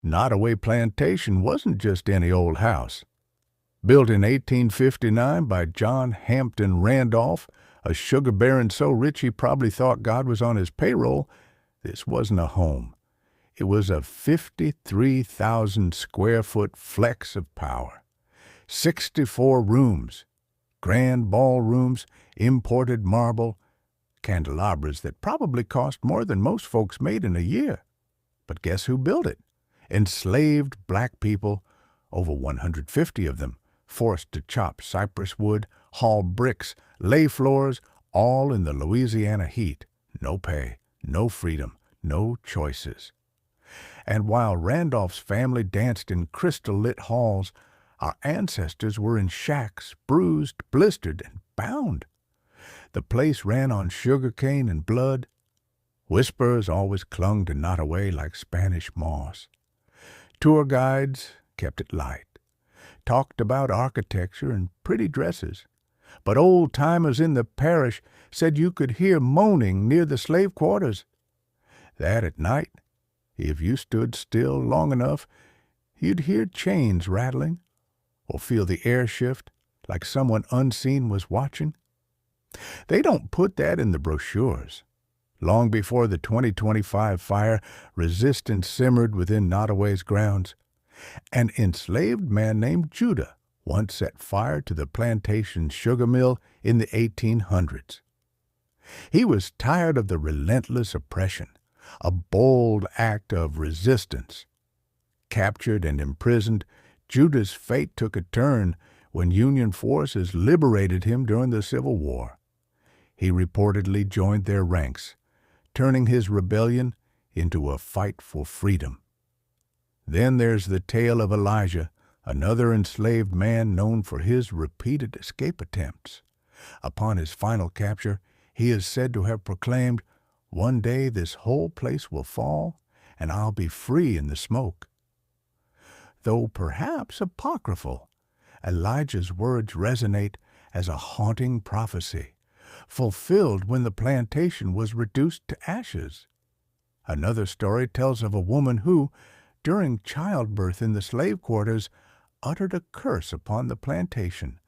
Nottoway Plantation wasn't just any old house. Built in 1859 by John Hampton Randolph, a sugar baron so rich he probably thought God was on his payroll, this wasn't a home. It was a 53,000 square foot flex of power. 64 rooms, grand ballrooms, imported marble, candelabras that probably cost more than most folks made in a year. But guess who built it? Enslaved black people, over 150 of them, forced to chop cypress wood, haul bricks, lay floors, all in the Louisiana heat. No pay, no freedom, no choices. And while Randolph's family danced in crystal-lit halls, our ancestors were in shacks, bruised, blistered, and bound. The place ran on sugarcane and blood. Whispers always clung to Nottoway like Spanish moss. Tour guides kept it light, talked about architecture and pretty dresses. But old-timers in the parish said you could hear moaning near the slave quarters. That at night, if you stood still long enough, you'd hear chains rattling or feel the air shift like someone unseen was watching. They don't put that in the brochures. Long before the 2025 fire, resistance simmered within Nottoway's grounds. An enslaved man named Judah once set fire to the plantation sugar mill in the 1800s. He was tired of the relentless oppression, a bold act of resistance. Captured and imprisoned, Judah's fate took a turn when Union forces liberated him during the Civil War. He reportedly joined their ranks, turning his rebellion into a fight for freedom. Then there's the tale of Elijah, another enslaved man known for his repeated escape attempts. Upon his final capture, he is said to have proclaimed, "One day this whole place will fall, and I'll be free in the smoke." Though perhaps apocryphal, Elijah's words resonate as a haunting prophecy, fulfilled when the plantation was reduced to ashes. Another story tells of a woman who, during childbirth in the slave quarters, uttered a curse upon the plantation,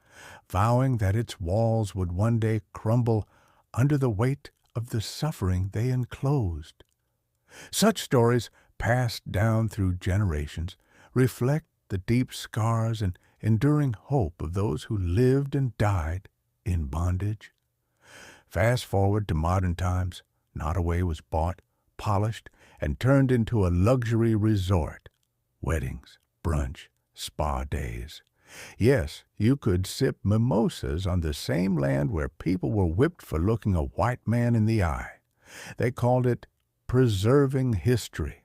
vowing that its walls would one day crumble under the weight of the suffering they enclosed. Such stories, passed down through generations, reflect the deep scars and enduring hope of those who lived and died in bondage. Fast forward to modern times, Nottoway was bought, polished, and turned into a luxury resort. Weddings, brunch, spa days. Yes, you could sip mimosas on the same land where people were whipped for looking a white man in the eye. They called it preserving history.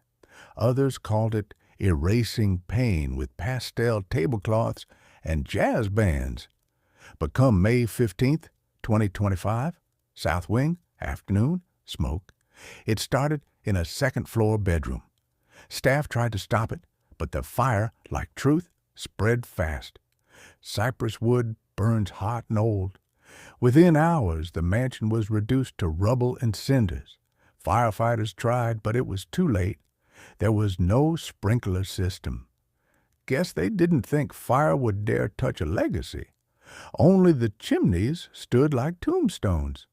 Others called it erasing pain with pastel tablecloths and jazz bands. But come May 15th, 2025, South Wing, afternoon, smoke. It started in a second-floor bedroom. Staff tried to stop it, but the fire, like truth, spread fast. Cypress wood burns hot and old. Within hours, the mansion was reduced to rubble and cinders. Firefighters tried, but it was too late. There was no sprinkler system. Guess they didn't think fire would dare touch a legacy. Only the chimneys stood like tombstones.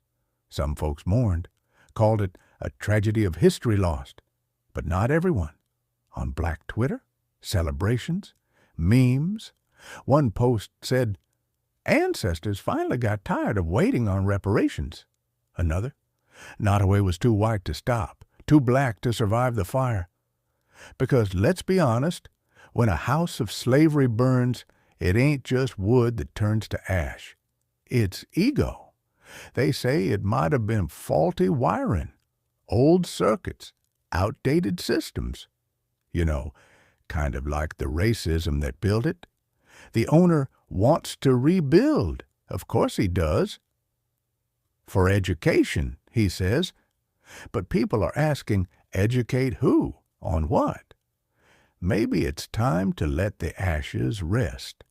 Some folks mourned, called it a tragedy of history lost. But not everyone. On Black Twitter, celebrations, memes. One post said, "Ancestors finally got tired of waiting on reparations." Another, "Nottoway was too white to stop, too black to survive the fire." Because let's be honest, when a house of slavery burns, it ain't just wood that turns to ash. It's ego. They say it might have been faulty wiring, old circuits, outdated systems. You know, kind of like the racism that built it. The owner wants to rebuild. Of course he does. For education, he says. But people are asking, educate who? On what? Maybe it's time to let the ashes rest.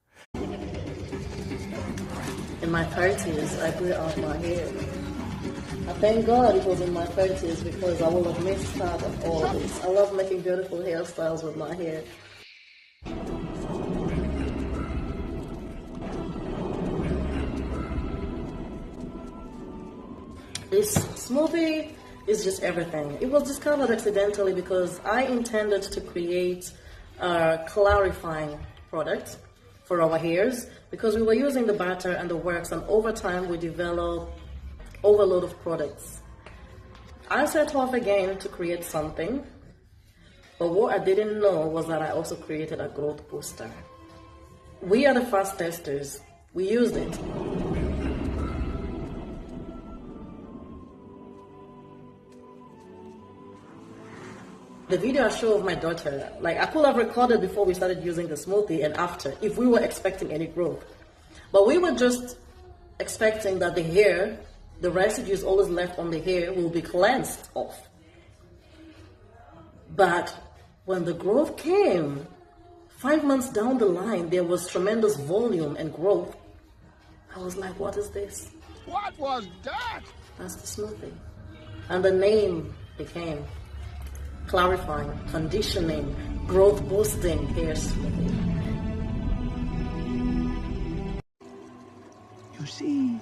In my 30s, I grew out my hair. I thank God it was in my 30s because I would have missed out on all this. I love making beautiful hairstyles with my hair. This smoothie is just everything. It was discovered accidentally because I intended to create a clarifying product for our hairs because we were using the batter and the works, and over time we developed overload of products. I set off again to create something, but what I didn't know was that I also created a growth booster. We are the first testers. We used it. The video I show of my daughter, like I could have recorded before we started using the smoothie and after, if we were expecting any growth. But we were just expecting that the hair, the residues always left on the hair will be cleansed off. But when the growth came, 5 months down the line, there was tremendous volume and growth. I was like, what is this? What was that? That's the smoothie. And the name became clarifying, conditioning, growth boosting hair smoothie. You see,